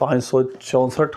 564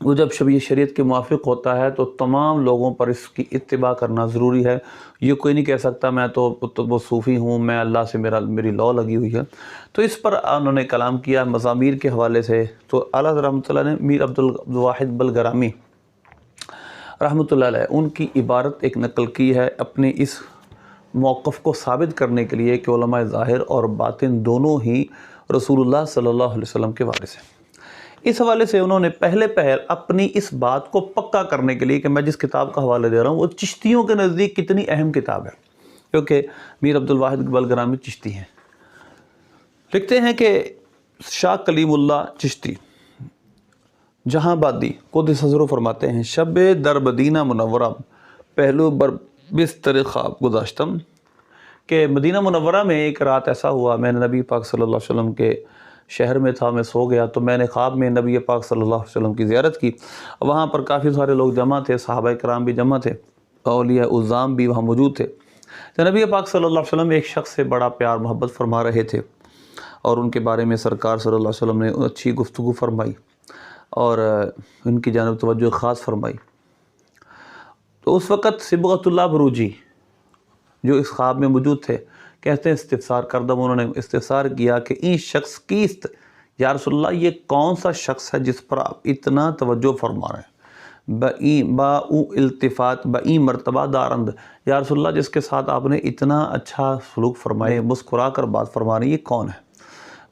وہ جب شریعت کے موافق ہوتا ہے تو تمام لوگوں پر اس کی اتباع کرنا ضروری ہے۔ یہ کوئی نہیں کہہ سکتا میں تو وہ صوفی ہوں، میں اللہ سے میری لا لگی ہوئی ہے۔ تو اس پر انہوں نے کلام کیا مزامیر کے حوالے سے۔ تو اعلیٰ حضرت رحمۃ اللہ نے میر عبدالواحد بلگرامی رحمۃ اللہ علیہ ان کی عبارت ایک نقل کی ہے اپنے اس موقف کو ثابت کرنے کے لیے کہ علماء ظاہر اور باطن دونوں ہی رسول اللہ صلی اللہ علیہ وسلم کے وارث ہیں۔ اس حوالے سے انہوں نے پہلے اپنی اس بات کو پکا کرنے کے لیے کہ میں جس کتاب کا حوالہ دے رہا ہوں وہ چشتیوں کے نزدیک کتنی اہم کتاب ہے، کیونکہ میر عبدالواحد بلگرامی چشتی ہیں۔ لکھتے ہیں کہ شاہ کلیم اللہ چشتی جہاں بادی قدس حضور فرماتے ہیں شب در مدینہ منورہ پہلو بر بستر خواب گزاشتم، کہ مدینہ منورہ میں ایک رات ایسا ہوا میں نے نبی پاک صلی اللہ علیہ وسلم کے شہر میں تھا، میں سو گیا تو میں نے خواب میں نبی پاک صلی اللہ علیہ وسلم کی زیارت کی۔ وہاں پر کافی سارے لوگ جمع تھے، صحابہ کرام بھی جمع تھے، اولیاء عظام بھی وہاں موجود تھے۔ تو نبی پاک صلی اللہ علیہ وسلم ایک شخص سے بڑا پیار محبت فرما رہے تھے اور ان کے بارے میں سرکار صلی اللہ علیہ وسلم نے اچھی گفتگو فرمائی اور ان کی جانب توجہ خاص فرمائی۔ تو اس وقت صبغت اللہ بروجی جو اس خواب میں موجود تھے کہتے ہیں استفسار کردم، انہوں نے استفسار کیا کہ این شخص کیست، یا رسول اللہ یہ کون سا شخص ہے جس پر آپ اتنا توجہ فرما رہے ہیں، با او التفات بئی مرتبہ دارند، یا رسول اللہ جس کے ساتھ آپ نے اتنا اچھا سلوک فرمائے، مسکرا کر بات فرما رہے ہیں، یہ کون ہے؟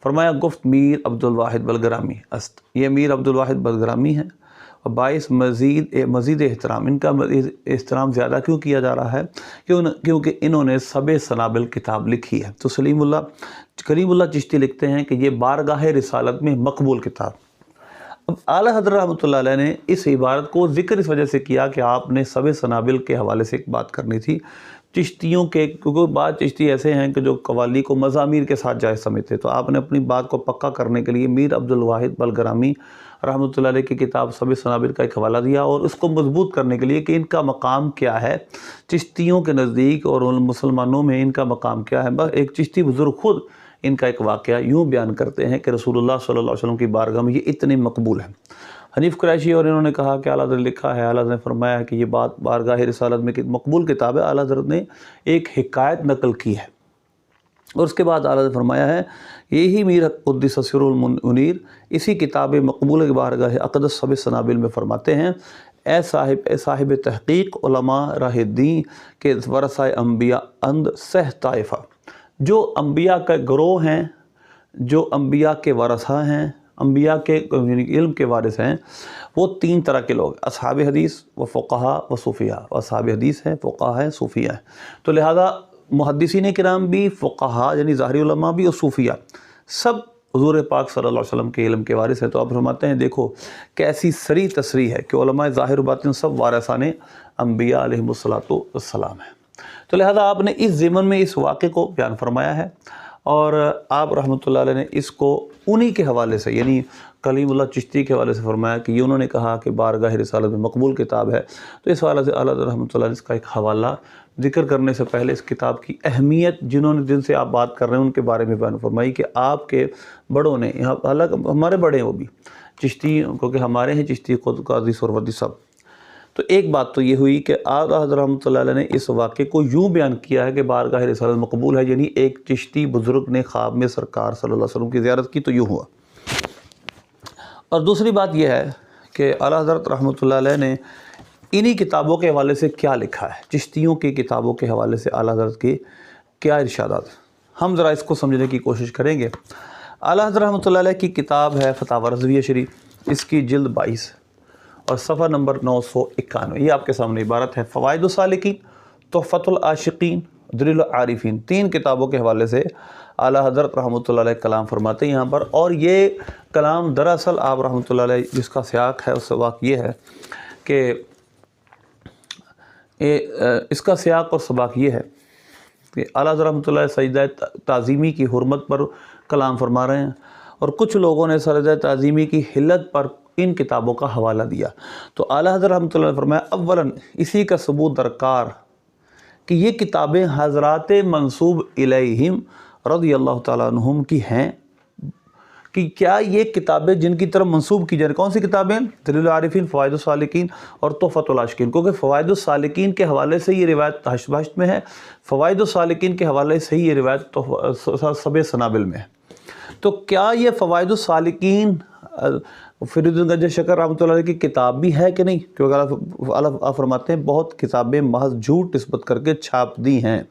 فرمایا گفت میر عبدالواحد بلگرامی است، یہ میر عبدالواحد بلگرامی ہیں، اور باعث مزید احترام، ان کا احترام زیادہ کیوں کیا جا رہا ہے کیونکہ انہوں نے سب سنابل کتاب لکھی ہے۔ تو کریم اللہ چشتی لکھتے ہیں کہ یہ بارگاہ رسالت میں مقبول کتاب۔ اب اعلیٰ حضرت رحمۃ اللہ علیہ نے اس عبارت کو ذکر اس وجہ سے کیا کہ آپ نے سب سنابل کے حوالے سے ایک بات کرنی تھی، چشتیوں کے، کیونکہ بعض چشتی ایسے ہیں کہ جو قوالی کو مزامیر کے ساتھ جائز سمجھتے، تو آپ نے اپنی بات کو پکا کرنے کے لیے میر عبدالواحد بلگرامی رحمۃ اللہ علیہ کی کتاب سب سنابل کا ایک حوالہ دیا، اور اس کو مضبوط کرنے کے لیے کہ ان کا مقام کیا ہے چشتیوں کے نزدیک اور مسلمانوں میں ان کا مقام کیا ہے۔ بس ایک چشتی بزرگ خود ان کا ایک واقعہ یوں بیان کرتے ہیں کہ رسول اللہ صلی اللہ علیہ وسلم کی بارگاہ میں یہ اتنے مقبول ہیں۔ حنیف قریشی اور انہوں نے کہا کہ اعلیٰ حضرت لکھا ہے، اعلیٰ حضرت نے فرمایا ہے کہ یہ بات بارگاہ رسالت میں مقبول کتاب ہے۔ اعلیٰ حضرت نے ایک حکایت نقل کی ہے اور اس کے بعد اعلیٰ حضرت فرمایا ہے یہی میر قدس سر المنیر اسی کتاب مقبول بارگاہ اقدس سب سنابل میں فرماتے ہیں اے صاحب تحقیق علماء راہ دین کے ورثہ انبیاء اند سہ طائفہ، جو انبیاء کا گروہ ہیں، جو انبیاء کے ورثہ ہیں، انبیاء کے علم کے وارث ہیں، وہ تین طرح کے لوگ، اصحاب حدیث و فقہاء و صوفیاء۔ اصحاب حدیث ہیں، فقہاء ہیں، صوفیاء ہیں۔ تو لہذا محدثین کرام بھی، فقہاء یعنی ظاہری علماء بھی، اور صوفیاء سب حضور پاک صلی اللہ علیہ وسلم کے علم کے وارث ہیں۔ تو آپ فرماتے ہیں دیکھو کیسی سری تصریح ہے کہ علماء ظاہر و باطن سب وارثان انبیاء علیہم السلام ہیں۔ تو لہذا آپ نے اس ضمن میں اس واقعے کو بیان فرمایا ہے، اور آپ رحمۃ اللہ علیہ نے اس کو انہی کے حوالے سے یعنی کلیم اللہ چشتی کے حوالے سے فرمایا کہ یہ انہوں نے کہا کہ بارگاہ رسالت میں مقبول کتاب ہے۔ تو اس حوالے سے اعلیٰ رحمۃ اللہ علیہ اس کا ایک حوالہ ذکر کرنے سے پہلے اس کتاب کی اہمیت جن سے آپ بات کر رہے ہیں ان کے بارے میں بیان فرمائی کہ آپ کے بڑوں نے، حالانکہ ہمارے بڑے ہیں وہ بھی چشتی، کیونکہ ہمارے ہیں چشتی خود قاضی سہروردی صاحب۔ تو ایک بات تو یہ ہوئی کہ اعلیٰ حضرت رحمۃ اللہ علیہ نے اس واقعے کو یوں بیان کیا ہے کہ بارگاہ رسالت مقبول ہے، یعنی ایک چشتی بزرگ نے خواب میں سرکار صلی اللہ علیہ وسلم کی زیارت کی تو یوں ہوا۔ اور دوسری بات یہ ہے کہ اعلیٰ حضرت رحمۃ اللہ علیہ نے انہی کتابوں کے حوالے سے کیا لکھا ہے، چشتیوں کی کتابوں کے حوالے سے اعلیٰ حضرت کے کیا ارشادات، ہم ذرا اس کو سمجھنے کی کوشش کریں گے۔ اعلیٰ حضرت رحمۃ اللہ علیہ کی کتاب ہے فتاوی رضویہ شریف، اس کی جلد 22 اور صفحہ نمبر 991، یہ آپ کے سامنے عبارت ہے۔ فوائد السالکین، تحفۃ العاشقین، دلیل العارفین، تین کتابوں کے حوالے سے اعلیٰ حضرت رحمۃ اللہ علیہ کلام فرماتے ہیں یہاں پر، اور یہ کلام دراصل آپ رحمۃ اللہ علیہ جس کا سیاق ہے اس سباق یہ ہے کہ اس کا سیاق اور سباق یہ ہے کہ اعلیٰ حضرت رحمۃ اللہ علیہ سجدہ تعظیمی کی حرمت پر کلام فرما رہے ہیں، اور کچھ لوگوں نے سجدہ تعظیمی کی حلت پر ان کتابوں کا حوالہ دیا۔ تو اعلیٰ حضرت رحمۃ اللہ علیہ نے فرمایا اولاً اسی کا ثبوت درکار کہ یہ کتابیں حضرات منسوب الیہم رضی اللہ تعالیٰ عنہم کی ہیں، کہ کیا یہ کتابیں جن کی طرف منسوب کی جائیں، کون سی کتابیں؟ دلیل العارفین، فوائد السالکین اور تحفۃ العاشقین، کیونکہ فوائد السالکین کے حوالے سے یہ روایت حشر بہشت میں ہے، فوائد السالکین کے حوالے سے یہ روایت سبع سنابل میں ہے۔ تو کیا یہ فوائد السالکین فرید گنج شکر رحمۃ اللہ علیہ کی کتاب بھی ہے کہ نہیں؟ کیونکہ اللہ فرماتے ہیں بہت کتابیں محض جھوٹ نسبت کر کے چھاپ دی ہیں،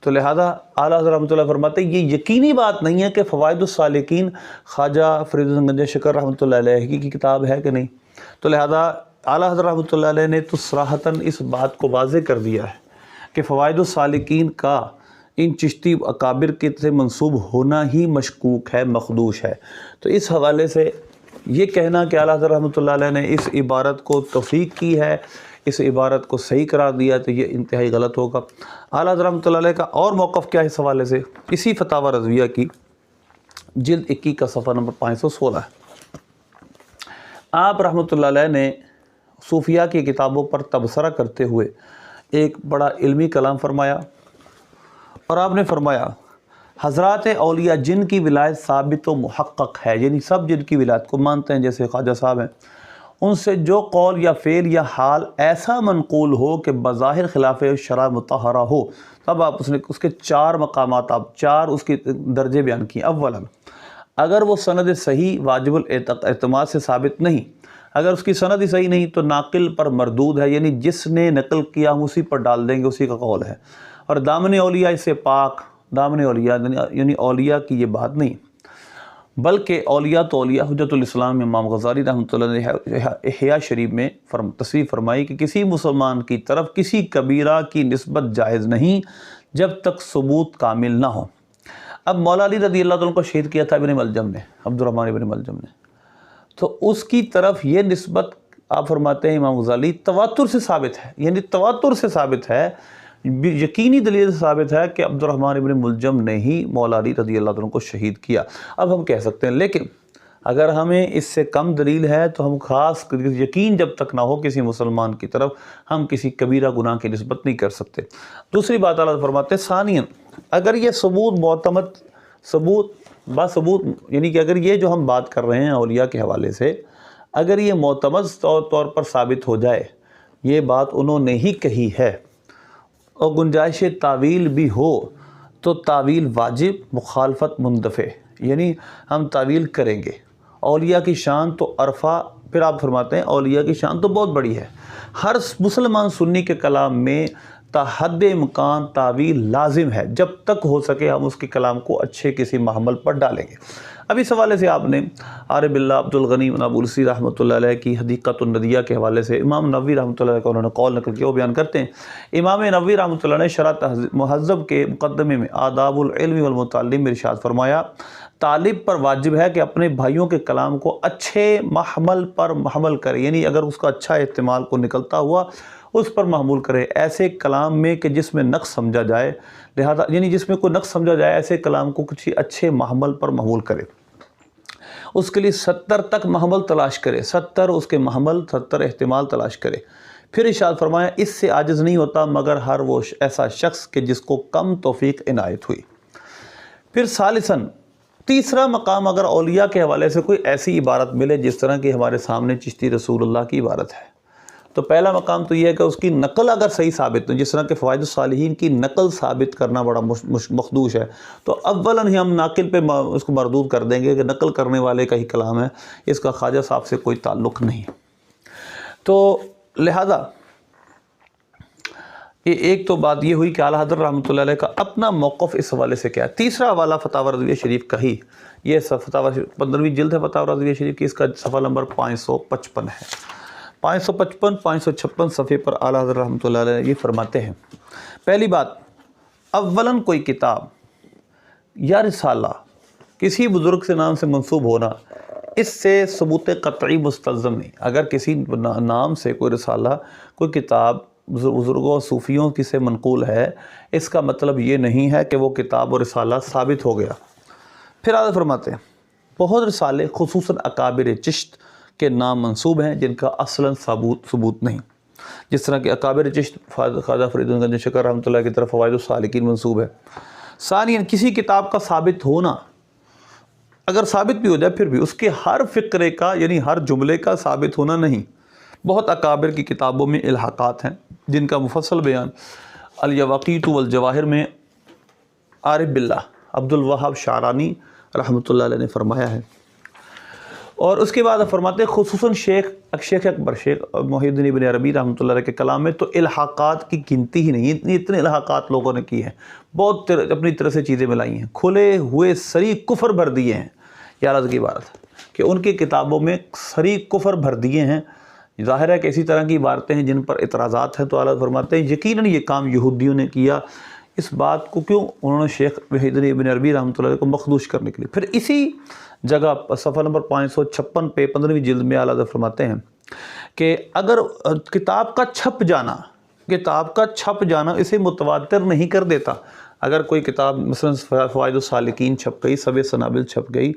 تو لہذا اعلیٰ حضرت رحمۃ اللہ فرماتے ہیں یہ یقینی بات نہیں ہے کہ فوائد السالکین خواجہ فرید گنج شکر رحمۃ اللہ علیہ کی کتاب ہے کہ نہیں۔ تو لہذا اعلیٰ حضرت رحمۃ اللہ علیہ نے تو صراحتاً اس بات کو واضح کر دیا ہے کہ فوائد السالکین کا ان چشتی اکابر کے سے منسوب ہونا ہی مشکوک ہے، مخدوش ہے۔ تو اس حوالے سے یہ کہنا کہ اعلیٰ حضرت رحمۃ اللہ علیہ نے اس عبارت کو توثیق کی ہے، اس عبارت کو صحیح قرار دیا، تو یہ انتہائی غلط ہوگا۔ اعلیٰ حضرت رحمۃ اللہ علیہ کا اور موقف کیا ہے اس حوالے سے؟ اسی فتاوی رضویہ کی جلد 21 کا صفحہ نمبر 516 ہے۔ آپ رحمۃ اللہ علیہ نے صوفیہ کی کتابوں پر تبصرہ کرتے ہوئے ایک بڑا علمی کلام فرمایا، اور آپ نے فرمایا حضرات اولیاء جن کی ولایت ثابت و محقق ہے، یعنی سب جن کی ولایت کو مانتے ہیں جیسے خواجہ صاحب ہیں، ان سے جو قول یا فعل یا حال ایسا منقول ہو کہ بظاہر خلاف شرع مطہرہ ہو، تب آپ اس کے 4 مقامات، آپ 4 اس کے درجے بیان کیے۔ اولا، اگر وہ سند صحیح واجب الاعتماد سے ثابت نہیں، اگر اس کی سند ہی صحیح نہیں تو ناقل پر مردود ہے، یعنی جس نے نقل کیا ہم اسی پر ڈال دیں گے، اسی کا قول ہے۔ اور دامن اولیاء اس سے پاک، دامن اولیاء یعنی اولیاء کی یہ بات نہیں، بلکہ اولیاء تو اولیاء حجت الاسلام امام غزالی رحمۃ اللہ نے احیاء شریف میں تصریح فرمائی کہ کسی مسلمان کی طرف کسی کبیرہ کی نسبت جائز نہیں جب تک ثبوت کامل نہ ہو۔ اب مولا علی رضی اللہ عنہ کو شہید کیا تھا ابن ملجم نے، عبد الرحمن ابن ملجم نے، تو اس کی طرف یہ نسبت آپ فرماتے ہیں امام غزالی تواتر سے ثابت ہے، یعنی تواتر سے ثابت ہے، یقینی دلیل سے ثابت ہے کہ عبد الرحمن ابن ملجم نے ہی مولا علی رضی اللہ عنہ کو شہید کیا۔ اب ہم کہہ سکتے ہیں، لیکن اگر ہمیں اس سے کم دلیل ہے تو ہم خاص یقین جب تک نہ ہو کسی مسلمان کی طرف، ہم کسی کبیرہ گناہ کی نسبت نہیں کر سکتے۔ دوسری بات اللہ فرماتے ہیں ثانیاً، اگر یہ ثبوت معتمد ثبوت یعنی کہ اگر یہ جو ہم بات کر رہے ہیں اولیاء کے حوالے سے، اگر یہ معتمد طور پر ثابت ہو جائے، یہ بات انہوں نے ہی کہی ہے، اور گنجائش تعویل بھی ہو، تو تعویل واجب، مخالفت مندفع، یعنی ہم تعویل کریں گے۔ اولیاء کی شان تو عرفہ، پھر آپ فرماتے ہیں اولیاء کی شان تو بہت بڑی ہے، ہر مسلمان سنی کے کلام میں تا حد امکان تعویل لازم ہے، جب تک ہو سکے ہم اس کے کلام کو اچھے کسی محمل پر ڈالیں گے۔ اب اس حوالے سے آپ نے عارف باللہ عبد الغنی نابلسی رحمۃ اللہ علیہ کی حدیقۃ الندیہ کے حوالے سے امام نووی رحمۃ اللہ علیہ کا انہوں نے قول نقل کیا، وہ بیان کرتے ہیں، امام نووی رحمۃ اللہ نے شرح مہذب کے مقدمے میں آداب العلم والمتعلم میں ارشاد فرمایا، طالب پر واجب ہے کہ اپنے بھائیوں کے کلام کو اچھے محمل پر محمل کرے، یعنی اگر اس کا اچھا احتمال کو نکلتا ہوا اس پر محمول کرے، ایسے کلام میں کہ جس میں نقص سمجھا جائے، لہذا یعنی جس میں کوئی نقص سمجھا جائے ایسے کلام کو کچھ اچھے محمل پر محمول کرے، اس کے لیے 70 تک محمل تلاش کرے، 70 اس کے محمل، 70 احتمال تلاش کرے۔ پھر ارشاد فرمایا اس سے عاجز نہیں ہوتا مگر ہر وہ ایسا شخص کہ جس کو کم توفیق عنایت ہوئی۔ پھر ثالثاً، تیسرا مقام، اگر اولیاء کے حوالے سے کوئی ایسی عبارت ملے جس طرح کی ہمارے سامنے چشتی رسول اللہ کی عبارت ہے، تو پہلا مقام تو یہ ہے کہ اس کی نقل اگر صحیح ثابت ہو، جس طرح کہ فوائد الصالحین کی نقل ثابت کرنا بڑا مخدوش ہے، تو اولاً ہی ہم ناقل پہ اس کو مردود کر دیں گے کہ نقل کرنے والے کا ہی کلام ہے، اس کا خواجہ صاحب سے کوئی تعلق نہیں۔ تو لہذا یہ ایک تو بات یہ ہوئی کہ اعلیٰ حضرت رحمۃ اللہ علیہ کا اپنا موقف اس حوالے سے کیا ہے۔ تیسرا حوالہ فتاوی رضویہ شریف کا ہی، یہ 15ویں جلد ہے فتاوی رضویہ شریف کی، اس کا صفحہ نمبر 555 ہے۔ 555 556 صفحے پر اعلیٰ حضرت رحمۃ اللہ علیہ یہ فرماتے ہیں، پہلی بات، اولاً کوئی کتاب یا رسالہ کسی بزرگ سے نام سے منسوب ہونا، اس سے ثبوت قطعی مستلزم نہیں۔ اگر کسی نام سے کوئی رسالہ، کوئی کتاب بزرگوں اور صوفیوں کی سے منقول ہے، اس کا مطلب یہ نہیں ہے کہ وہ کتاب اور رسالہ ثابت ہو گیا۔ پھر آگے فرماتے ہیں، بہت رسالے خصوصاً اکابر چشت کے نام منصوب ہیں جن کا اصلاً ثبوت نہیں، جس طرح کہ اکابر چشت خواجہ فرید گنج شکر رحمۃ اللہ کی طرف فوائد السالکین منصوب ہے۔ ثانیاً، کسی کتاب کا ثابت ہونا اگر ثابت بھی ہو جائے پھر بھی اس کے ہر فقرے کا یعنی ہر جملے کا ثابت ہونا نہیں۔ بہت اکابر کی کتابوں میں الحاقات ہیں جن کا مفصل بیان الیواقیت والجواہر میں عارف باللہ عبد الوہاب شعرانی رحمۃ اللہ علیہ نے فرمایا ہے۔ اور اس کے بعد فرماتے ہیں خصوصاً شیخ اکبر شیخ محی الدین ابن عربی رحمۃ اللہ علیہ کے کلام میں تو الحاقات کی گنتی ہی نہیں، اتنے الحاقات لوگوں نے کی ہیں، بہت اپنی طرح سے چیزیں ملائی ہیں، کھلے ہوئے صریح کفر بھر دیے ہیں۔ یہ اعلیٰ کی عبارت کہ ان کی کتابوں میں صریح کفر بھر دیے ہیں۔ ظاہر ہے کہ اسی طرح کی عبارتیں ہیں جن پر اعتراضات ہیں، تو اعلیٰ فرماتے ہیں یقیناً یہ کام یہودیوں نے کیا۔ اس بات کو کیوں؟ انہوں نے شیخ محی الدین ابن عربی رحمۃ اللہ علیہ کو مخدوش کرنے کے لیے۔ پھر اسی جگہ صفحہ نمبر 556 پہ 15ویں جلد میں اعلیٰ فرماتے ہیں کہ اگر کتاب کا چھپ جانا اسے متواتر نہیں کر دیتا۔ اگر کوئی کتاب مثلا فوائد السالکین چھپ گئی، سبع سنابل چھپ گئی،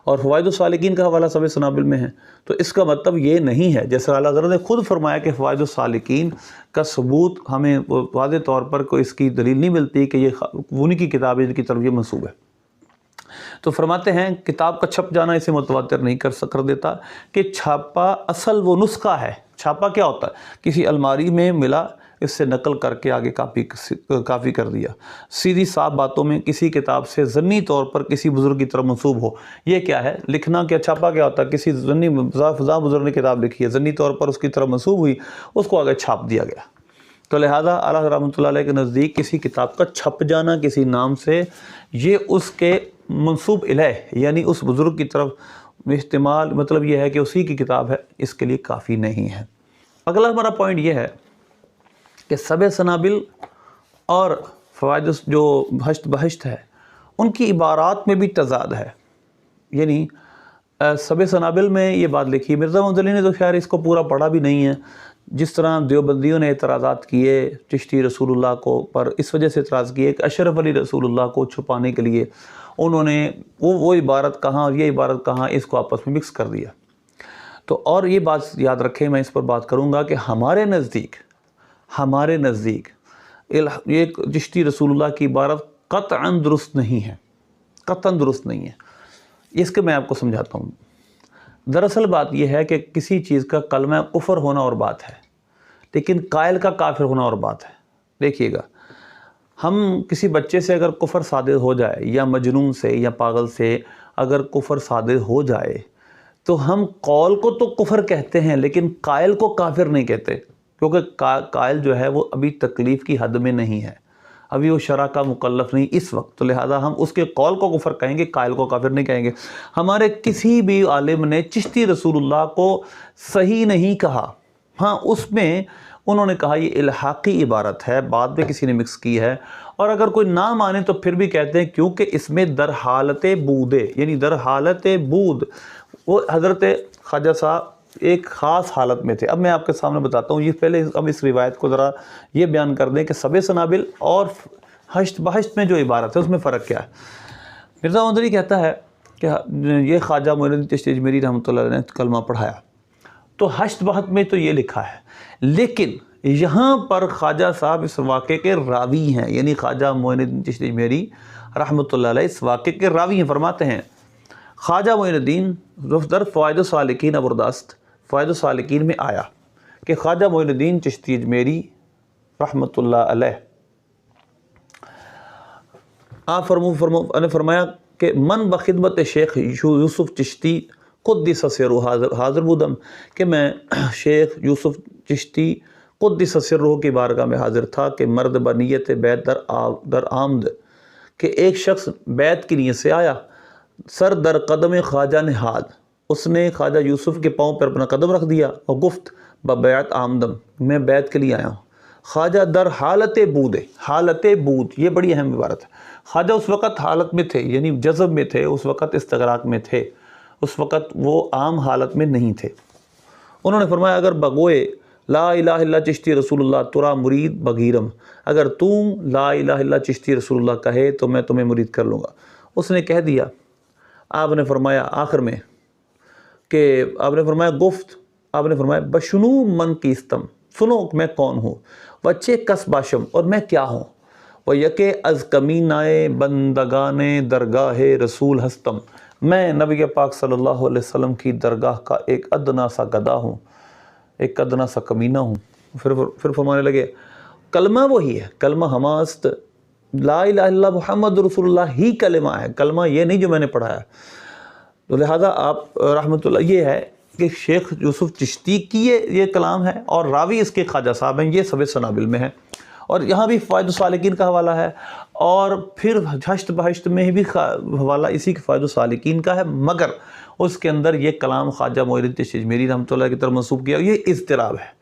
اور فوائد السالکین کا حوالہ سبع سنابل میں ہے، تو اس کا مطلب یہ نہیں ہے، جیسے اعلیٰ حضرت نے خود فرمایا کہ فوائد السالکین کا ثبوت ہمیں واضح طور پر کوئی اس کی دلیل نہیں ملتی کہ یہ انہی کی کتاب ہے جن کی طرف یہ منسوب ہے۔ تو فرماتے ہیں کتاب کا چھپ جانا اسے متواتر نہیں کر دیتا کہ چھاپا اصل وہ نسخہ ہے۔ چھاپا کیا ہوتا ہے؟ کسی الماری میں ملا، اس سے نقل کر کے آگے کافی کر دیا، سیدھی صاف باتوں میں کسی کتاب سے ضمنی طور پر کسی بزرگ کی طرف منسوب ہو۔ یہ کیا ہے؟ لکھنا کیا؟ چھاپا کیا ہوتا ہے؟ کسی ضمنی فضا بزرگ نے کتاب لکھی ہے، ضمنی طور پر اس کی طرف منسوب ہوئی، اس کو آگے چھاپ دیا گیا۔ تو لہٰذا اعلیٰ رحمۃ اللہ علیہ کے نزدیک کسی کتاب کا چھپ جانا کسی نام سے، یہ اس کے منسوب الیہ یعنی اس بزرگ کی طرف استعمال، مطلب یہ ہے کہ اسی کی کتاب ہے، اس کے لیے کافی نہیں ہے۔ اگلا ہمارا پوائنٹ یہ ہے کہ سبع سنابل اور فوائد جو ہشت بہشت ہے ان کی عبارات میں بھی تضاد ہے۔ یعنی سبع سنابل میں یہ بات لکھی، مرزا محمد علی نے تو خیر اس کو پورا پڑھا بھی نہیں ہے، جس طرح دیوبندیوں نے اعتراضات کیے چشتی رسول اللہ کو پر اس وجہ سے اعتراض کیے کہ اشرف علی رسول اللہ کو چھپانے کے لیے انہوں نے وہ عبارت کہاں اور یہ عبارت کہاں، اس کو آپس میں مکس کر دیا۔ تو اور یہ بات یاد رکھیں، میں اس پر بات کروں گا کہ ہمارے نزدیک یہ چشتی رسول اللہ کی عبارت قطعاً درست نہیں ہے۔ اس کے میں آپ کو سمجھاتا ہوں۔ دراصل بات یہ ہے کہ کسی چیز کا کلمہ کفر ہونا اور بات ہے، لیکن قائل کا کافر ہونا اور بات ہے۔ دیکھیے گا، ہم کسی بچے سے اگر کفر صادر ہو جائے یا مجنون سے یا پاگل سے اگر کفر صادر ہو جائے تو ہم قول کو تو کفر کہتے ہیں لیکن قائل کو کافر نہیں کہتے، کیونکہ قائل جو ہے وہ ابھی تکلیف کی حد میں نہیں ہے، ابھی وہ شرع کا مکلف نہیں اس وقت، تو لہذا ہم اس کے قول کو کفر کہیں گے، قائل کو کافر نہیں کہیں گے۔ ہمارے کسی بھی عالم نے چشتی رسول اللہ کو صحیح نہیں کہا، ہاں اس میں انہوں نے کہا یہ الحاقی عبارت ہے، بعد میں کسی نے مکس کی ہے، اور اگر کوئی نہ مانے تو پھر بھی کہتے ہیں کیونکہ اس میں در حالت بود ہے، یعنی در حالت بود وہ حضرت خواجہ صاحب ایک خاص حالت میں تھے۔ اب میں آپ کے سامنے بتاتا ہوں، یہ پہلے ہم اس روایت کو ذرا یہ بیان کر دیں کہ سبع سنابل اور ہشت بہشت میں جو عبارت ہے اس میں فرق کیا ہے۔ مرزا محمد علی کہتا ہے کہ یہ خواجہ معین الدین چشتی اجمیری رحمۃ اللہ علیہ نے کلمہ پڑھایا، تو ہشت بہشت میں تو یہ لکھا ہے، لیکن یہاں پر خواجہ صاحب اس واقعے کے راوی ہیں، یعنی خواجہ معین الدین چشتی اجمیری رحمۃ اللہ علیہ اس واقعے کے راوی ہیں۔ فرماتے ہیں خواجہ معین الدین در فوائد السالکین ابردست فوائد السالکین میں آیا کہ خواجہ معین الدین چشتی اجمیری رحمۃ اللہ علیہ آپ نے فرمایا کہ من بخدمت شیخ یوسف چشتی قدس سرہ حاضر بودم، کہ میں شیخ یوسف چشتی قدس سرہ کی بارگاہ میں حاضر تھا کہ مرد بنیت بیت در آمد، کہ ایک شخص بیت کی نیت سے آیا، سر در قدم خواجہ نہاد، اس نے خواجہ یوسف کے پاؤں پر اپنا قدم رکھ دیا، اور گفت ببیعت آمدم، میں بیت کے لیے آیا ہوں۔ خواجہ در حالت بود، حالت بود یہ بڑی اہم عبارت ہے۔ خواجہ اس وقت حالت میں تھے، یعنی جذب میں تھے، اس وقت استغراق میں تھے، اس وقت وہ عام حالت میں نہیں تھے۔ انہوں نے فرمایا اگر بگوئے لا الہ الا چشتی رسول اللہ ترا مرید بغیرم، اگر تم لا الہ الا چشتی رسول اللہ کہے تو میں تمہیں مرید کر لوں گا۔ اس نے کہہ دیا، آپ نے فرمایا آخر میں کہ آپ نے فرمایا گفت، آپ نے فرمایا بشنو من کیستم، سنو میں کون ہوں، وچے کس باشم، اور میں کیا ہوں، وہ یکے از کمینائے بندگان درگاہ رسول ہستم، میں نبی پاک صلی اللہ علیہ وسلم کی درگاہ کا ایک ادنا سا گدھا ہوں، ایک ادنا سا کمینہ ہوں۔ پھر فرمانے لگے کلمہ وہی ہے، کلمہ ہماست، لا الہ الا اللہ محمد رسول اللہ ہی کلمہ ہے، کلمہ یہ نہیں جو میں نے پڑھا ہے۔ تو لہٰذا آپ رحمۃ اللہ، یہ ہے کہ شیخ یوسف چشتی کی یہ کلام ہے اور راوی اس کے خواجہ صاحب ہیں، یہ سب سنابل میں ہے، اور یہاں بھی فوائد السالکین کا حوالہ ہے، اور پھر حشت بہشت میں بھی حوالہ اسی کے فوائد السالکین کا ہے، مگر اس کے اندر یہ کلام خواجہ معین الدین شجمیری رحمۃ اللہ کی طرف منسوب کیا، یہ اضطراب ہے۔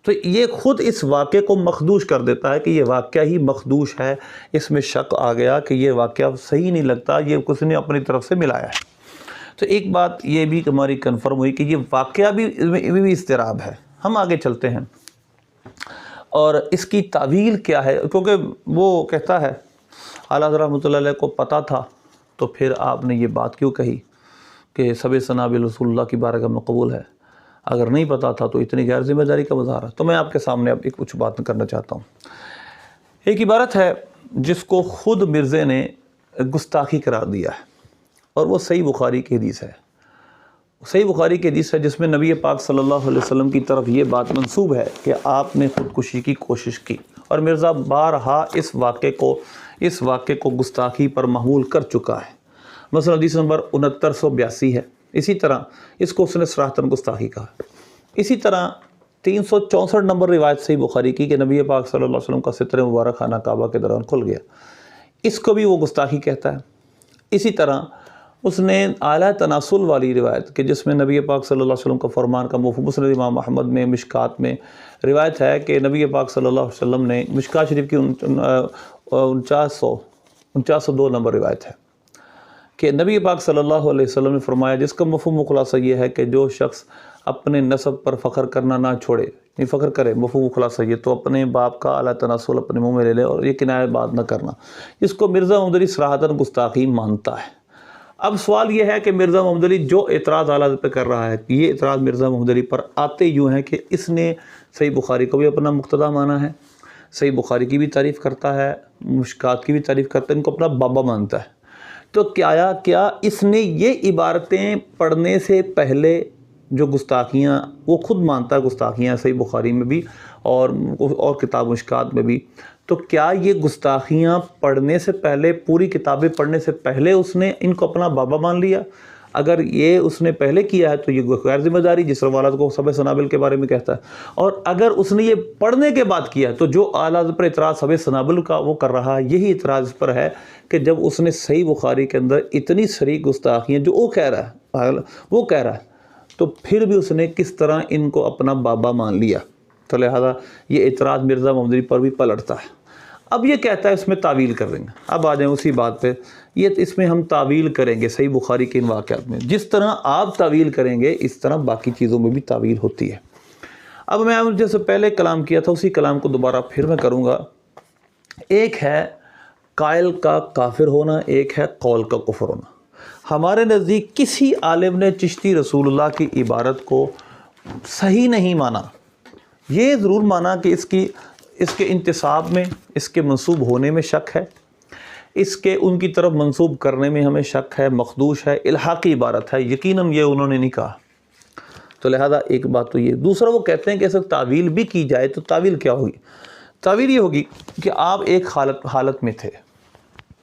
تو یہ خود اس واقعے کو مخدوش کر دیتا ہے کہ یہ واقعہ ہی مخدوش ہے، اس میں شک آ گیا کہ یہ واقعہ صحیح نہیں لگتا، یہ کس نے اپنی طرف سے ملایا ہے۔ تو ایک بات یہ بھی ہماری کنفرم ہوئی کہ یہ واقعہ بھی اضطراب ہے۔ ہم آگے چلتے ہیں، اور اس کی تعویل کیا ہے، کیونکہ وہ کہتا ہے اعلیٰ حضرت رحمۃ اللہ علیہ کو پتہ تھا تو پھر آپ نے یہ بات کیوں کہی کہ سب سنابل رسول اللہ کی بارگاہ میں قبول ہے؟ اگر نہیں پتہ تھا تو اتنی غیر ذمہ داری کا مظاہرہ۔ تو میں آپ کے سامنے اب ایک کچھ بات کرنا چاہتا ہوں۔ ایک عبارت ہے جس کو خود مرزے نے گستاخی قرار دیا ہے، اور وہ صحیح بخاری کی حدیث ہے۔ صحیح بخاری کی حدیث ہے جس میں نبی پاک صلی اللہ علیہ وسلم کی طرف یہ بات منسوب ہے کہ آپ نے خودکشی کی کوشش کی، اور مرزا بارہا اس واقعے کو گستاخی پر محمول کر چکا ہے۔ مثلا حدیث نمبر 6982 ہے، اسی طرح اس کو اس نے صراحتاً گستاخی کہا۔ اسی طرح 364 نمبر روایت صحیح بخاری کی کہ نبی پاک صلی اللہ علیہ وسلم کا ستر مبارک خانہ کعبہ کے دوران کھل گیا، اس کو بھی وہ گستاخی کہتا ہے۔ اسی طرح اس نے اعلیٰ تناسل والی روایت کہ جس میں نبی پاک صلی اللہ علیہ وسلم کا فرمان کا مفہوم، مسند امام احمد میں مشکات میں روایت ہے کہ نبی پاک صلی اللہ علیہ وسلم نے، مشکات شریف کی 4902 نمبر روایت ہے کہ نبی پاک صلی اللہ علیہ وسلم نے فرمایا، جس کا مفہوم و خلاصہ یہ ہے کہ جو شخص اپنے نسب پر فخر کرنا نہ چھوڑے، نہیں فخر کرے، مفہوم و خلاصہ یہ تو اپنے باپ کا اعلیٰ تناسل اپنے منہ میں لے لے، اور یہ کنایہ بات نہ کرنا، اس کو مرزا محمد علی صراحتاً گستاخی مانتا ہے۔ اب سوال یہ ہے کہ مرزا محمد علی جو اعتراض اعلیٰ حضرت پہ کر رہا ہے، یہ اعتراض مرزا محمد علی پر آتے یوں ہے کہ اس نے صحیح بخاری کو بھی اپنا مقتدا مانا ہے، صحیح بخاری کی بھی تعریف کرتا ہے، مشکات کی بھی تعریف کرتا ہے، ان کو اپنا بابا مانتا ہے۔ تو کیا اس نے یہ عبارتیں پڑھنے سے پہلے جو گستاخیاں وہ خود مانتا ہے، گستاخیاں صحیح بخاری میں بھی اور کتاب مشکات میں بھی، تو کیا یہ گستاخیاں پڑھنے سے پہلے، پوری کتابیں پڑھنے سے پہلے اس نے ان کو اپنا بابا مان لیا؟ اگر یہ اس نے پہلے کیا ہے تو یہ غیر ذمہ داری، جس روالات کو سب سنابل کے بارے میں کہتا ہے، اور اگر اس نے یہ پڑھنے کے بعد کیا ہے تو جو اعلیٰ پر اعتراض سب سنابل کا وہ کر رہا ہے، یہی اعتراض اس پر ہے کہ جب اس نے صحیح بخاری کے اندر اتنی صریح گستاخیاں جو وہ کہہ رہا ہے تو پھر بھی اس نے کس طرح ان کو اپنا بابا مان لیا؟ تو لہذا یہ اعتراض مرزا محمد علی پر بھی پلٹتا ہے۔ اب یہ کہتا ہے اس میں تعویل کر دیں گے۔ اب آ جائیں اسی بات پہ، یہ اس میں ہم تعویل کریں گے صحیح بخاری کے ان واقعات میں، جس طرح آپ تعویل کریں گے اس طرح باقی چیزوں میں بھی تعویل ہوتی ہے۔ اب میں جیسے پہلے کلام کیا تھا اسی کلام کو دوبارہ پھر میں کروں گا۔ ایک ہے قائل کا کافر ہونا، ایک ہے قول کا کفر ہونا۔ ہمارے نزدیک کسی عالم نے چشتی رسول اللہ کی عبارت کو صحیح نہیں مانا، یہ ضرور مانا کہ اس کے انتصاب میں، اس کے منسوب ہونے میں شک ہے، اس کے ان کی طرف منسوب کرنے میں ہمیں شک ہے، مخدوش ہے، الحاقی عبارت ہے، یقیناً یہ انہوں نے نہیں کہا۔ تو لہذا ایک بات تو یہ، دوسرا وہ کہتے ہیں کہ ایسا تعویل بھی کی جائے تو تعویل کیا ہوگی؟ تعویل یہ ہوگی کہ آپ ایک حالت میں تھے،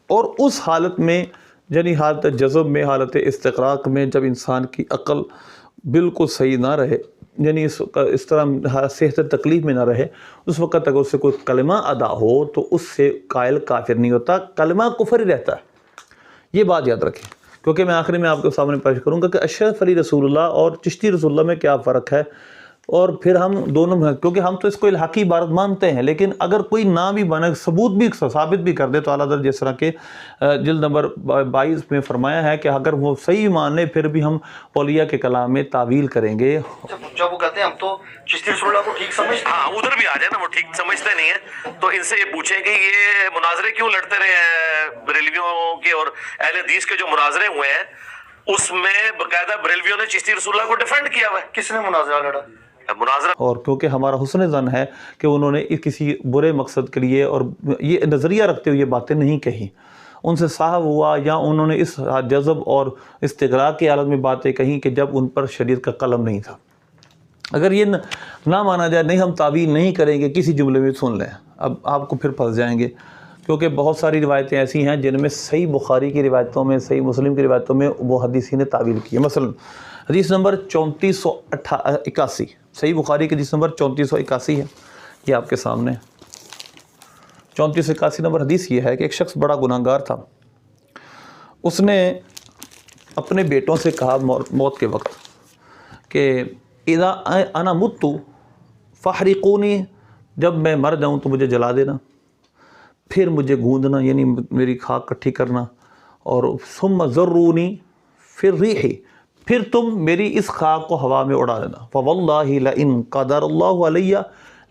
اور اس حالت میں یعنی حالت جذب میں، حالت استقراق میں، جب انسان کی عقل بالکل صحیح نہ رہے، یعنی اس طرح صحت تکلیف میں نہ رہے، اس وقت اگر اس سے کوئی کلمہ ادا ہو تو اس سے قائل کافر نہیں ہوتا، کلمہ کفر ہی رہتا ہے۔ یہ بات یاد رکھیں، کیونکہ میں آخری میں آپ کے سامنے پیش کروں گا کہ اشرف علی رسول اللہ اور چشتی رسول اللہ میں کیا فرق ہے، اور پھر ہم دونوں میں، کیونکہ ہم تو اس کو الحاقی عبارت مانتے ہیں، لیکن اگر کوئی نہ بھی بنے، ثبوت بھی ثابت بھی کر دے تو اعلیٰ حضرت جس طرح کے جلد نمبر 22 میں فرمایا ہے کہ اگر وہ صحیح مانے پھر بھی ہم اولیاء کے کلام میں تعویل کریں گے۔ جب وہ کہتے ہیں ہم تو چشتی رسول اللہ کو ٹھیک سمجھتے ہیں، ہاں ادھر بھی آ جائے نا، وہ ٹھیک سمجھتے نہیں ہیں، تو ان سے یہ پوچھیں کہ یہ مناظرے کیوں لڑتے رہے ہیں بریلویوں کے اور اہل حدیث کے جو مناظرے ہوئے ہیں، اس میں باقاعدہ بریلویوں نے چشتی رسول اللہ کو ڈیفینڈ کیا ہوا ہے۔ کس نے مناظرہ لڑا؟ مناظرہ، اور کیونکہ ہمارا حسن ظن ہے کہ انہوں نے کسی برے مقصد کے لیے اور یہ نظریہ رکھتے ہوئے یہ باتیں نہیں کہیں، ان سے صاحب ہوا یا انہوں نے اس جذب اور استغراق کی حالت میں باتیں کہیں کہ جب ان پر شریعت کا قلم نہیں تھا. اگر یہ نہ مانا جائے، نہیں ہم تعویل نہیں کریں گے، کسی جملے میں سن لیں، اب آپ کو پھر پھنس جائیں گے، کیونکہ بہت ساری روایتیں ایسی ہیں جن میں صحیح بخاری کی روایتوں میں، صحیح مسلم کی روایتوں میں وہ حدیثی نے تعویل کی ہے. مثلا حدیث نمبر 3481، صحیح بخاری کی حدیث نمبر 3481 ہے، یہ آپ کے سامنے 3481 نمبر حدیث یہ ہے کہ ایک شخص بڑا گناہ گار تھا. اس نے اپنے بیٹوں سے کہا موت کے وقت کہ اذا انا مت فاحرقونی، جب میں مر جاؤں تو مجھے جلا دینا، پھر مجھے گوندنا یعنی میری خاک کٹھی کرنا، اور ثم ذرونی فی الریح، پھر تم میری اس خاک کو ہوا میں اڑا دینا. فواللہ لئن قدر اللہ علی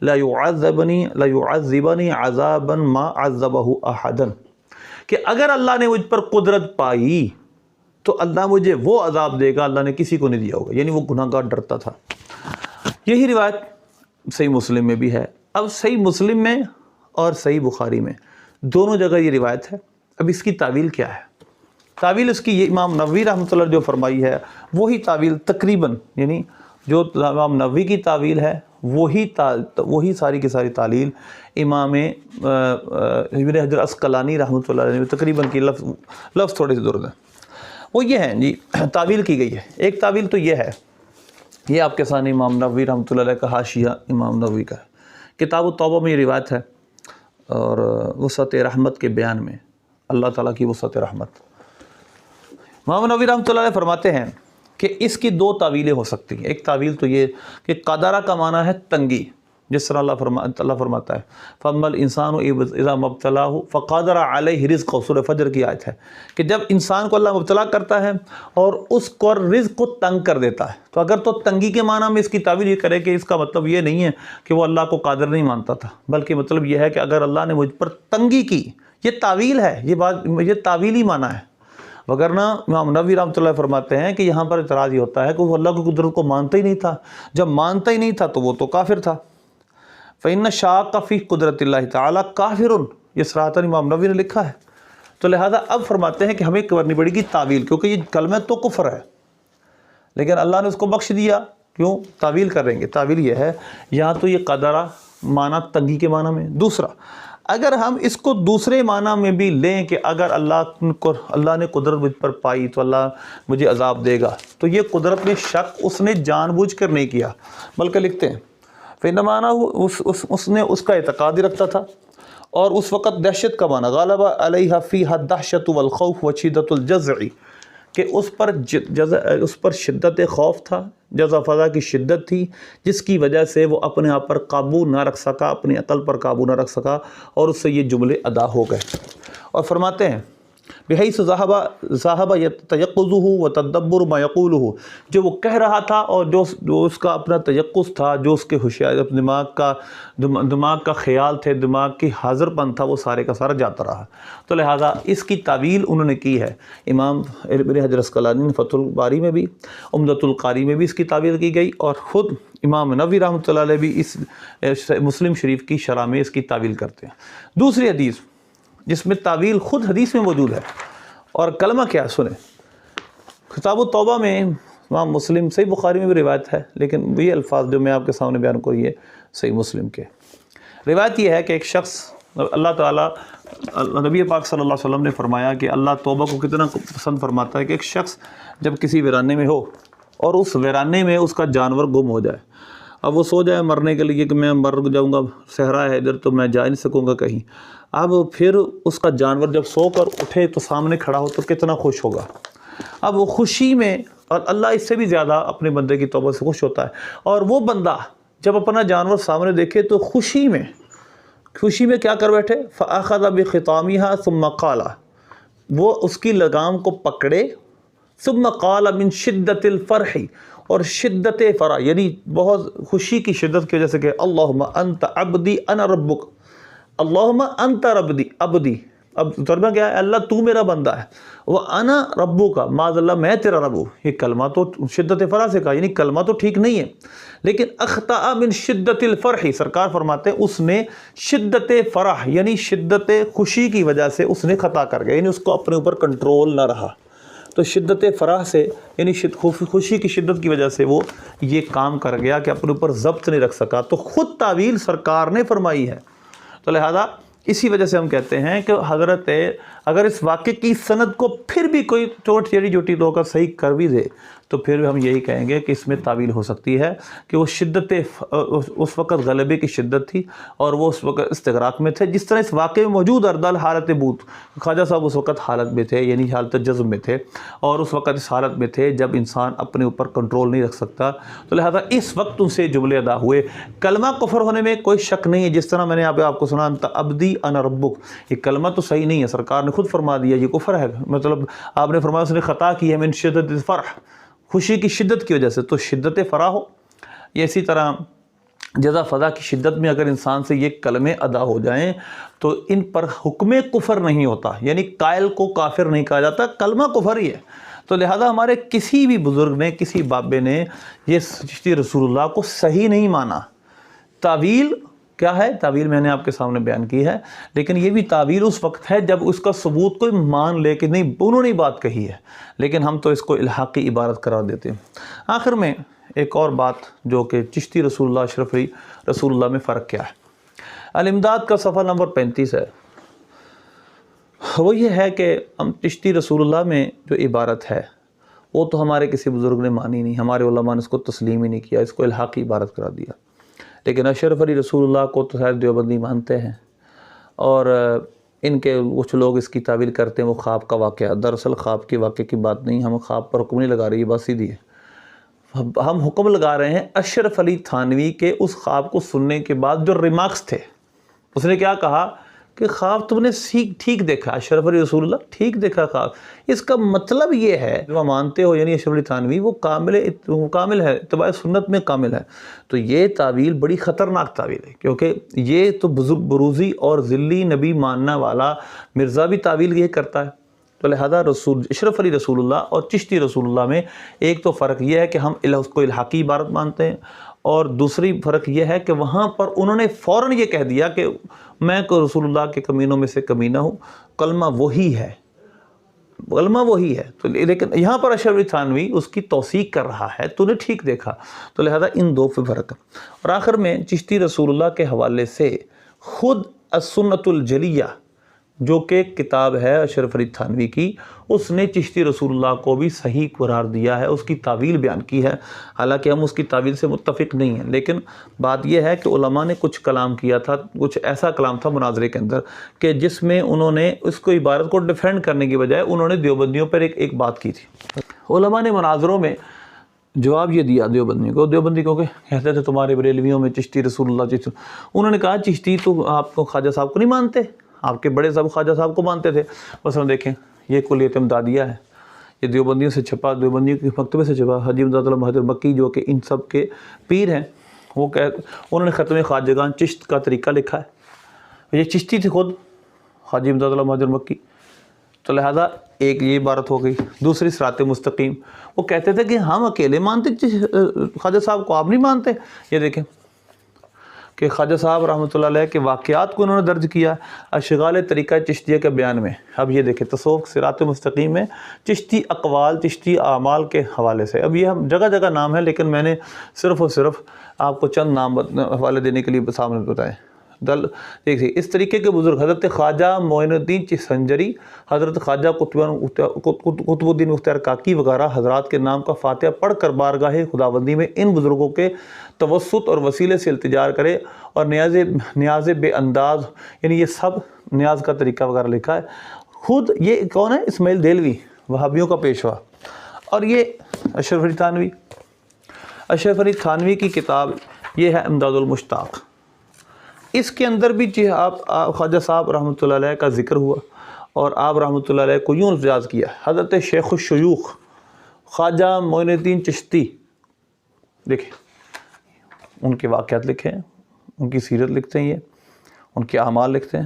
لیعذبنی عذابا ما عذبہ احدا، کہ اگر اللہ نے مجھ پر قدرت پائی تو اللہ مجھے وہ عذاب دے گا اللہ نے کسی کو نہیں دیا ہوگا، یعنی وہ گناہ گار ڈرتا تھا. یہی روایت صحیح مسلم میں بھی ہے. اب صحیح مسلم میں اور صحیح بخاری میں دونوں جگہ یہ روایت ہے. اب اس کی تعویل کیا ہے؟ تعویل اس کی یہ امام نووی رحمۃ اللہ جو فرمائی ہے وہی تعویل تقریباً، یعنی جو امام نووی کی تعویل ہے وہی ساری کی ساری تعلیل امام ابن حجر عسقلانی رحمۃ اللہ علیہ نے تقریباً کی لفظ تھوڑے سے درست ہیں. وہ یہ ہیں جی، تعویل کی گئی ہے. ایک تعویل تو یہ ہے، یہ آپ کے سامنے امام نووی رحمۃ اللہ علیہ کا حاشیہ امام نووی کا ہے. کتاب التوبہ میں یہ روایت ہے، اور وسعت رحمت کے بیان میں اللہ تعالیٰ کی وسعت رحمت. امام نووی رحمۃ اللہ علیہ فرماتے ہیں کہ اس کی دو تعویلیں ہو سکتی ہیں. ایک تعویل تو یہ کہ قدرہ کا معنی ہے تنگی، جس طرح اللہ فرماتا ہے فَأَمَّا الْإِنسَانُ إِذَا مَا ابْتَلَاهُ فَقَدَرَ عَلَيْهِ رِزْقَهُ، سورہ فجر کی آیت ہے کہ جب انسان کو اللہ مبتلا کرتا ہے اور اس کو رزق کو تنگ کر دیتا ہے، تو اگر تو تنگی کے معنی میں اس کی تعویل یہ کرے کہ اس کا مطلب یہ نہیں ہے کہ وہ اللہ کو قادر نہیں مانتا تھا، بلکہ مطلب یہ ہے کہ اگر اللہ نے مجھ پر تنگی کی، یہ تعویل ہے، یہ تعویلی معنی ہے. وگرنہ امام نووی رحمۃ اللہ فرماتے ہیں کہ یہاں پر اعتراض یہ ہوتا ہے کہ وہ اللہ کی قدرت کو مانتا ہی نہیں تھا. جب مانتا ہی نہیں تھا تو وہ تو کافر تھا. فَإِنَّ شَاقَ فِي قُدْرَةِ اللَّهِ تَعَالَى کافر، یہ صراحتاً امام نووی نے لکھا ہے. تو لہذا اب فرماتے ہیں کہ ہمیں کرنی پڑے گی تعویل، کیونکہ یہ کلمہ تو کفر ہے لیکن اللہ نے اس کو بخش دیا. کیوں تعویل کریں گے؟ تعویل یہ ہے، یا تو یہ قدرہ معنی تنگی کے معنی میں. دوسرا، اگر ہم اس کو دوسرے معنی میں بھی لیں کہ اگر اللہ نے قدرت مجھ پر پائی تو اللہ مجھے عذاب دے گا، تو یہ قدرت میں شک اس نے جان بوجھ کر نہیں کیا، بلکہ لکھتے ہیں فَإِنَّمَا اس نے اس کا اعتقاد ہی رکھتا تھا، اور اس وقت دہشت کا معنی غالب علیہ فیہا الدہشت والخوف وشدت الجزع، کہ اس پر شدت خوف تھا، جزع فضا کی شدت تھی، جس کی وجہ سے وہ اپنے آپ پر قابو نہ رکھ سکا، اپنی عقل پر قابو نہ رکھ سکا، اور اس سے یہ جملے ادا ہو گئے. اور فرماتے ہیں بحیث ذہب تیقظہ وتدبر ما یقولہ، جو وہ کہہ رہا تھا اور جو اس کا اپنا تیقظ تھا، جو اس کے دماغ کا خیال تھے، دماغ کی حاضر پن تھا، وہ سارے کا سارا جاتا رہا. تو لہٰذا اس کی تعویل انہوں نے کی ہے. امام ابن حجر عسقلانی نے فتح الباری میں بھی، عمدۃ القاری میں بھی اس کی تعویل کی گئی، اور خود امام نووی رحمۃ اللہ علیہ بھی اس مسلم شریف کی شرح میں اس کی تعویل کرتے ہیں. دوسری حدیث جس میں تعویل خود حدیث میں موجود ہے، اور کلمہ کیا سنیں. کتاب التوبہ میں امام مسلم، صحیح بخاری میں بھی روایت ہے، لیکن یہ الفاظ جو میں آپ کے سامنے بیان کروں یہ صحیح مسلم کے. روایت یہ ہے کہ ایک شخص، اللہ تعالیٰ نبی پاک صلی اللہ علیہ وسلم نے فرمایا کہ اللہ توبہ کو کتنا پسند فرماتا ہے کہ ایک شخص جب کسی ویرانے میں ہو اور اس ویرانے میں اس کا جانور گم ہو جائے، اب وہ سو جائے مرنے کے لیے کہ میں مر جاؤں گا، صحرا ہے ادھر تو میں جا نہیں سکوں گا کہیں. اب پھر اس کا جانور جب سو کر اٹھے تو سامنے کھڑا ہو تو کتنا خوش ہوگا. اب وہ خوشی میں، اور اللہ اس سے بھی زیادہ اپنے بندے کی توبہ سے خوش ہوتا ہے، اور وہ بندہ جب اپنا جانور سامنے دیکھے تو خوشی میں کیا کر بیٹھے، فَأَخَذَ بِخِطَامِهَا ثُمَّ قَالَ، وہ اس کی لگام کو پکڑے، ثُمَّ قَالَ مِن شِدَّةِ الْفَرْحِ، اور شدت فرح یعنی بہت خوشی کی شدت کی وجہ سے کہ اللہم انت عبدی انا ربک، اللہم انت عبدی، اب ترجمہ کیا ہے؟ اللہ تو میرا بندہ ہے، وہ انا ربو کا، معاذ اللہ میں تیرا رب ہوں. یہ کلمہ تو شدت فرح سے کہا، یعنی کلمہ تو ٹھیک نہیں ہے، لیکن اخطأ من شدت الفرح، سرکار فرماتے ہیں اس نے شدت فرح یعنی شدت خوشی کی وجہ سے اس نے خطا کر گیا، یعنی اس کو اپنے اوپر کنٹرول نہ رہا. تو شدت فرح سے یعنی خوشی کی شدت کی وجہ سے وہ یہ کام کر گیا کہ اپنے اوپر ضبط نہیں رکھ سکا. تو خود تعویل سرکار نے فرمائی ہے. تو لہذا اسی وجہ سے ہم کہتے ہیں کہ حضرت اگر اس واقعے کی سند کو پھر بھی کوئی ٹوٹ جڑی جوٹی لوگ کا صحیح کر بھی دے تو پھر ہم یہی کہیں گے کہ اس میں تعویل ہو سکتی ہے کہ وہ شدت اس وقت غلبے کی شدت تھی اور وہ اس وقت استغراق میں تھے، جس طرح اس واقعے میں موجود اردال حالت بوت، خواجہ صاحب اس وقت حالت میں تھے، یعنی حالت جذب میں تھے، اور اس وقت اس حالت میں تھے جب انسان اپنے اوپر کنٹرول نہیں رکھ سکتا. تو لہذا اس وقت ان سے جملے ادا ہوئے. کلمہ کفر ہونے میں کوئی شک نہیں ہے، جس طرح میں نے آپ کو سنا انت عبدی انا ربک، یہ کلمہ تو صحیح نہیں ہے، سرکار نے خود فرما دیا یہ کفر ہے. مطلب آپ نے فرمایا اس نے خطا کی ہے من شدت الفرح، خوشی کی شدت کی وجہ سے. تو شدت فرح ہو یا اسی طرح جزا فضا کی شدت میں اگر انسان سے یہ کلمے ادا ہو جائیں تو ان پر حکم کفر نہیں ہوتا، یعنی قائل کو کافر نہیں کہا جاتا، کلمہ کفر ہی ہے. تو لہذا ہمارے کسی بھی بزرگ نے، کسی بابے نے یہ چشتی رسول اللہ کو صحیح نہیں مانا. تعویل کیا ہے؟ تعویل میں نے آپ کے سامنے بیان کی ہے، لیکن یہ بھی تعویل اس وقت ہے جب اس کا ثبوت کوئی مان لے کہ نہیں انہوں نے بات کہی ہے، لیکن ہم تو اس کو الحاقی عبارت قرار دیتے ہیں. آخر میں ایک اور بات جو کہ چشتی رسول اللہ، اشرف علی رسول اللہ میں فرق کیا ہے. الامداد کا صفحہ نمبر 35 ہے. وہ یہ ہے کہ ہم چشتی رسول اللہ میں جو عبارت ہے وہ تو ہمارے کسی بزرگ نے مانی نہیں، ہمارے علماء نے اس کو تسلیم ہی نہیں کیا، اس کو الحاقی عبارت قرار دیا. لیکن اشرف علی رسول اللہ کو تو خیر دیوبندی مانتے ہیں، اور ان کے کچھ لوگ اس کی تعویل کرتے ہیں وہ خواب کا واقعہ. دراصل خواب کے واقعے کی بات نہیں، ہم خواب پر حکم نہیں لگا رہے، یہ بات سیدھی ہے. ہم حکم لگا رہے ہیں اشرف علی تھانوی کے اس خواب کو سننے کے بعد جو ریمارکس تھے. اس نے کیا کہا کہ خواب تم نے ٹھیک دیکھا، اشرف علی رسول اللہ ٹھیک دیکھا خواب. اس کا مطلب یہ ہے جو مانتے ہو، یعنی اشرف علی تھانوی وہ کامل ہے، اتباع سنت میں کامل ہے. تو یہ تعویل بڑی خطرناک تعویل ہے، کیونکہ یہ تو بروزی اور ذلی نبی ماننا والا مرزا بھی تعویل یہ کرتا ہے. تو لہذا اشرف علی رسول اللہ اور چشتی رسول اللہ میں ایک تو فرق یہ ہے کہ ہم اس کو الحاقی عبارت مانتے ہیں، اور دوسری فرق یہ ہے کہ وہاں پر انہوں نے فوراً یہ کہہ دیا کہ میں کو رسول اللہ کے کمینوں میں سے کمینہ ہوں، کلمہ وہی ہے، کلمہ وہی ہے. تو لیکن یہاں پر اشرف علی تھانوی اس کی توثیق کر رہا ہے، تو نے ٹھیک دیکھا. تو لہذا ان دو پہ فرق ہے. اور آخر میں چشتی رسول اللہ کے حوالے سے خود السنت الجلیہ جو کہ کتاب ہے اشرف علی تھانوی کی، اس نے چشتی رسول اللہ کو بھی صحیح قرار دیا ہے، اس کی تعویل بیان کی ہے. حالانکہ ہم اس کی تعویل سے متفق نہیں ہیں، لیکن بات یہ ہے کہ علماء نے کچھ کلام کیا تھا، کچھ ایسا کلام تھا مناظرے کے اندر کہ جس میں انہوں نے اس کو عبارت کو ڈیفینڈ کرنے کی بجائے انہوں نے دیوبندیوں پر ایک بات کی تھی. علماء نے مناظروں میں جواب یہ دیا دیوبندیوں کو، دیوبندی کو کہ کہتے تھے تمہارے بریلویوں میں چشتی رسول اللہ چشتی، انہوں نے کہا چشتی تو آپ کو خواجہ صاحب کو نہیں مانتے، آپ کے بڑے صاحب خواجہ صاحب کو مانتے تھے. بس ہم دیکھیں یہ کلیت امدادیہ ہے، یہ دیوبندیوں سے چھپا، دیوبندیوں کے مکتبے سے چھپا. حاجی امداد اللہ مہاجر مکی جو کہ ان سب کے پیر ہیں، وہ انہوں نے ختم خواجگان چشت کا طریقہ لکھا ہے. یہ چشتی تھے خود حاجی امداد اللہ مہاجر مکی. تو لہٰذا ایک یہ عبارت ہو گئی. دوسری صراط مستقیم، وہ کہتے تھے کہ ہم اکیلے مانتے خواجہ صاحب کو، آپ نہیں مانتے. یہ دیکھیں کہ خواجہ صاحب رحمۃ اللہ علیہ کے واقعات کو انہوں نے درج کیا اشغال طریقہ چشتیہ کے بیان میں. اب یہ دیکھیں تصوف صراط مستقیم میں چشتی اقوال، چشتی اعمال کے حوالے سے. اب یہ ہم جگہ جگہ نام ہے، لیکن میں نے صرف اور صرف آپ کو چند نام حوالے دینے کے لیے سامنے بتائے. دیکھیے اس طریقے کے بزرگ حضرت خواجہ معین الدین چسنجری، حضرت خواجہ قطب الدین مختار کاکی وغیرہ حضرات کے نام کا فاتحہ پڑھ کر بارگاہ خداوندی میں ان بزرگوں کے توسط اور وسیلے سے التجا کرے، اور نیاز بے انداز، یعنی یہ سب نیاز کا طریقہ وغیرہ لکھا ہے. خود یہ کون ہے؟ اسماعیل دہلوی، وہابیوں کا پیشوا. اور یہ اشرف علی تھانوی، اشرف علی تھانوی کی کتاب یہ ہے امداد المشتاق. اس کے اندر بھی آپ خواجہ صاحب رحمۃ اللہ علیہ کا ذکر ہوا، اور آپ رحمۃ اللہ علیہ کو یوں التجاز کیا. حضرت شیخ الشیوخ خواجہ معین الدین چشتی، دیکھیں ان کے واقعات لکھے ہیں، ان کی سیرت لکھتے ہیں، یہ ان کے اعمال لکھتے ہیں.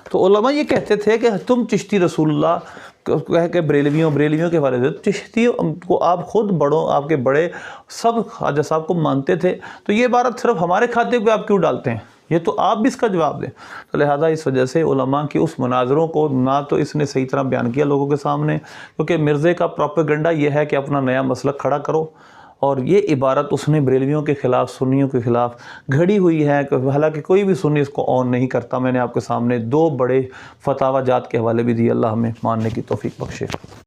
تو علماء یہ کہتے تھے کہ تم چشتی رسول اللہ کہہ کے بریلویوں کے حوالے سے چشتی کو آپ خود بڑوں آپ کے بڑے سب خواجہ صاحب کو مانتے تھے، تو یہ عبارت صرف ہمارے کھاتے پہ آپ کیوں ڈالتے ہیں؟ یہ تو آپ بھی اس کا جواب دیں۔ تو لہٰذا اس وجہ سے علماء کی اس مناظروں کو نہ تو اس نے صحیح طرح بیان کیا لوگوں کے سامنے، کیونکہ مرزے کا پروپیگنڈا یہ ہے کہ اپنا نیا مسلک کھڑا کرو، اور یہ عبارت اس نے بریلویوں کے خلاف سنیوں کے خلاف گھڑی ہوئی ہے، حالانکہ کوئی بھی سنی اس کو آن نہیں کرتا۔ میں نے آپ کے سامنے 2 بڑے فتاوی جات کے حوالے بھی دیے، اللہ ہمیں ماننے کی توفیق بخشے۔